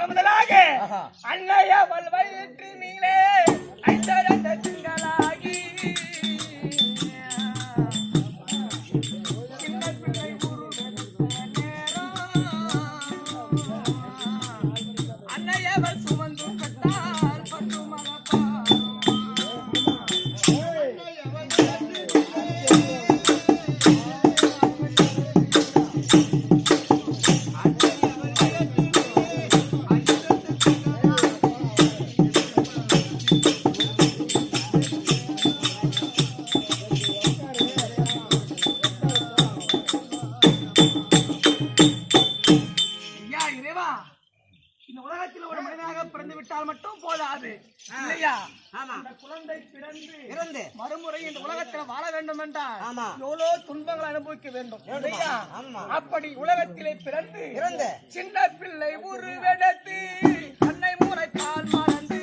முதலாக அன்னைய வல்வயிற்று நீளே ஐந்தரண்ட திங்களாகி சின்ன பிள்ளை அன்னையவள் சுமந்து கட்டால் பட்டு மகப்பா மட்டும் போதாது இல்லையா? அந்த குழந்தை பிறந்து மறுமுறை இந்த உலகத்தில் வாழ வேண்டும் என்றால் எவ்வளோ துன்பங்களை அனுபவிக்க வேண்டும் இல்லையா? அப்படி உலகத்திலே பிறந்து சின்ன பிள்ளை உருவெடுத்து அன்னை முறை பால் மறந்து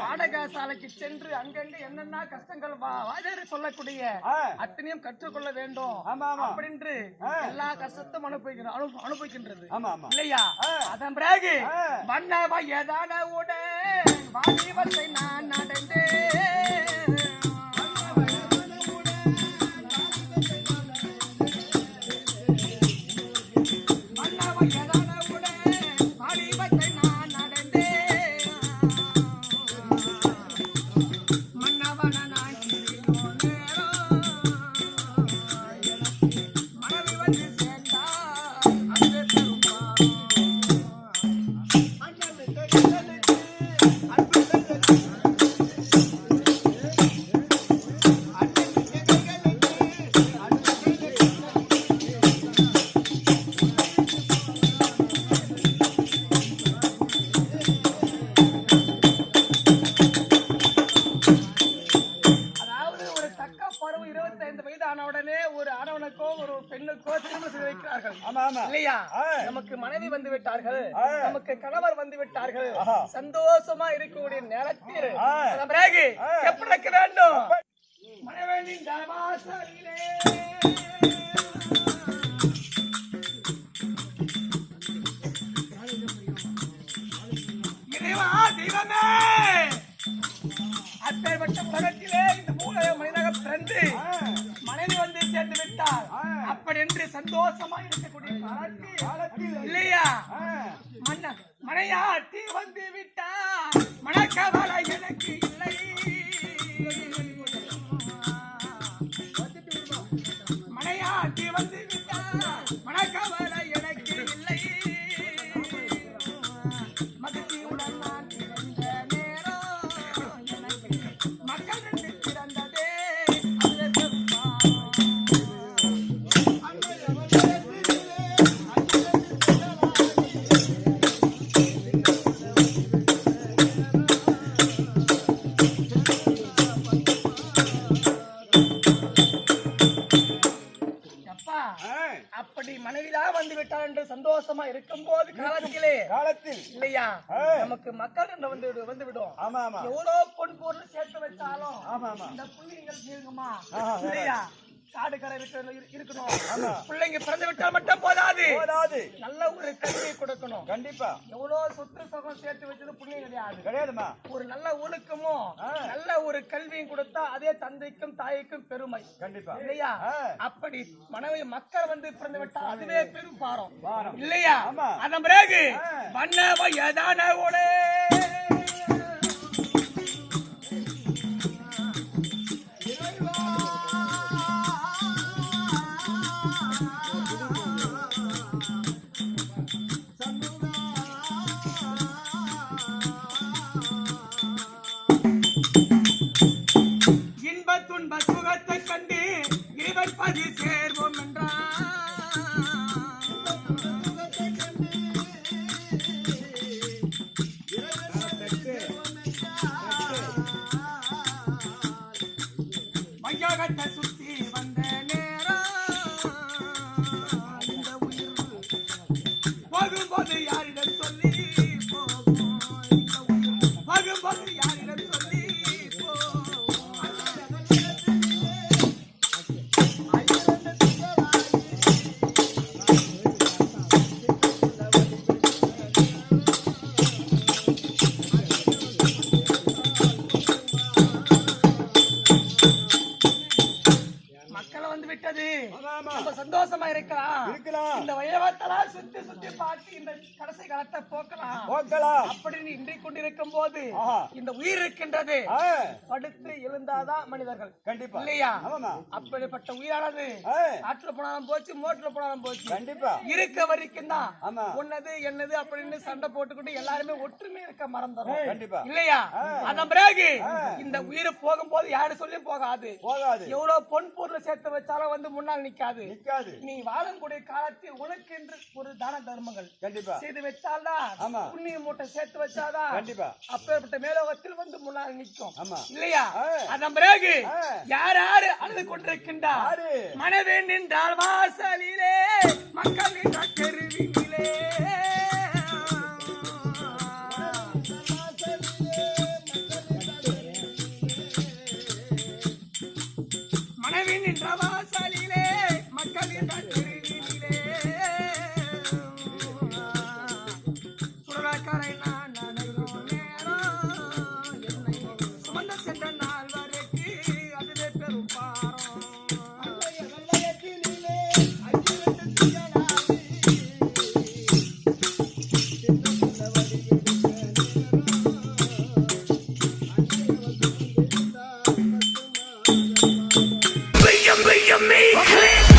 பாடகசாலைக்கு சென்று அங்கங்க என்னென்ன கஷ்டங்கள் சொல்லக்கூடிய அத்தனையும் கற்றுக்கொள்ள வேண்டும் அப்படின்னு எல்லா கஷ்டத்தையும் அனுபவிக்கின்றது இல்லையா? அதன் பிறகு வண்ண வயதான உடன் வாலிபத்தை நான் நடந்தேன் நமக்கு மனைவி வந்து விட்டார்கள், நமக்கு கணவர் வந்து விட்டார்கள், சந்தோஷமா இருக்கக்கூடிய நேரத்தில் பிறகு எப்படி இருக்க வேண்டும்? மனைவனின் தர்மாசனிலே இறைவா தெய்வமே, அப்பேற்பட்ட உலகத்திலே இந்த மனிதனாக பிறந்து மனைவி வந்து சேர்ந்து விட்டார். அப்படி என்று சந்தோஷமா இருக்கக்கூடிய காலத்தில் இல்லையா மனையாட்டி வந்து விட்டார். மனக்கவலை எனக்கு இல்லை, மனையாட்டி வந்து விட்டார். மனக்கவலை எனக்கு இல்லை, மகிழ்ச்சியுடன் நான் பிறந்த நேரம் எனக்கு மக்கள் என்று பிறந்ததே. அப்படி மனைவிதான் வந்து விட்டார் என்று சந்தோஷமா இருக்கும் போது காலத்தில் இல்லையா நமக்கு மக்கள் என்று வந்து விடும். எவ்வளவு பொன் பொருள் சேர்த்து வச்சாலும் இந்த புள்ளிகள் இருக்குமா இல்லையா? காடு கரை இருக்கணும். பிள்ளைங்க பிறந்து விட்டால் மட்டும் போதாது, நல்ல ஒரு கல்வியை கொடுக்கணும். கண்டிப்பா எவ்வளவு சொத்து சுகம் சேர்த்து வச்சது புண்ணியம் கிடையாதுமா. ஒரு நல்ல ஒழுக்கமும் நல்ல ஒரு கல்வியும் கொடுத்தா அதே தந்தைக்கும் தாய்க்கும் பெருமை. கண்டிப்பா இல்லையா? அப்படி மனைவி மக்கள் வந்து பிறந்து விட்டா அதுவே பெரும் பாரம் இல்லையா? அதன் பிறகு வண்ண வயதான ஓடே துன்ப சுகத்தை கண்டு இறைவன் பதி சேர்வோம் என்றார். மையகத்தை சுத்தி வந்த நேரம் இந்த உயிர் போகும்போது யாரிடம் சொல்லி போகும், இந்த உயிர் போகும்போது யாரிடம் சொல்லி சந்தோஷமா இருக்கலாம். இந்த வயவத்தெல்லாம் சுத்தி சுத்தி பார்த்து இந்த கடைசி காலத்தை போக்கலாம் அப்படின்னு இன்றைக்கு கொண்டிருக்கும் போது இந்த உயிர் இருக்கின்றது. படுத்து எழுந்தாதான் மனிதர்கள் கண்டிப்பா இல்லையா? அப்படிப்பட்ட உயிரானது ஆற்றுல போனாலும் போச்சு, மோட்டர்ல போனாலும் போச்சு, கண்டிப்பா இருக்க வரைக்கும் தான் உன்னது என்னது அப்படின்னு சண்டை போட்டுக்கிட்டு எல்லாருமே ஒற்றுமை இருக்க மறந்துடும் கண்டிப்பா இல்லையா? அந்த பிறகு இந்த உயிர் போகும்போது யாரு சொல்லி போகாது. எவ்வளவு பொன் பொருள் சேர்த்து வச்சாலும் வந்து முன்னால் நிக்காது. நீ வாழக்கூடிய காலத்தில் உனக்கு என்று ஒரு தான தர்மங்கள் கண்டிப்பா செய்து வச்சால்தான் புண்ணிய மூட்டை சேர்த்து வச்சாதான் கண்டிப்பா அப்பேற்பட்ட மேலோகத்தில் வந்து முன்னால் நிற்கும் இல்லையா? அதன் பிறகு யார் யாரு அழுது கொண்டிருக்கின்றார்? மனைவி நின்றால் வாசலிலே, மக்கள் நின்றால் தெருவிலே, மனைவி நின்ற வாசலிலே, மக்கள் நின்றால் தெருவிலே, சுடலக்கரை நான் நனையும் நேரம், என்னை சுமந்த சென்ற நாள் வரைக்கு அதுவே பெரும் பாரம். You make